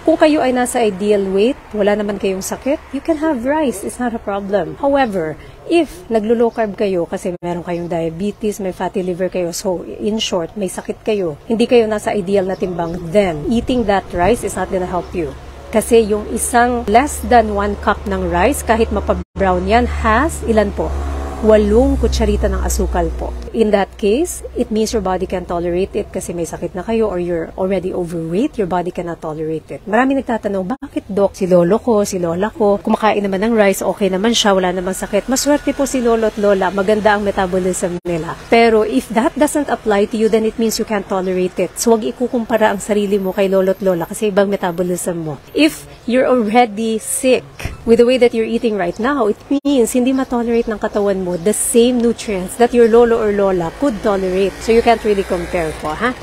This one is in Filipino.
Kung kayo ay nasa ideal weight, wala naman kayong sakit, you can have rice. It's not a problem. However, if naglo-low carb kayo kasi meron kayong diabetes, may fatty liver kayo, so in short, may sakit kayo, hindi kayo nasa ideal na timbang, then eating that rice is not gonna help you. Kasi yung isang less than 1 cup ng rice, kahit mapa-brown yan, has ilan po? 8 kutsarita ng asukal po. In that case, it means your body can tolerate it kasi may sakit na kayo or you're already overweight, your body cannot tolerate it. Marami nagtatanong, bakit Doc, si lolo ko, si lola ko, kumakain naman ng rice, okay naman siya, wala namang sakit. Maswerte po si lolo at lola, maganda ang metabolism nila. Pero if that doesn't apply to you, then it means you can't tolerate it. So wag ikukumpara ang sarili mo kay lolo at lola kasi ibang metabolism mo. If you're already sick with the way that you're eating right now, it means hindi ma-tolerate ng katawan mo the same nutrients that your lolo or lola could tolerate. So you can't really compare po, ha?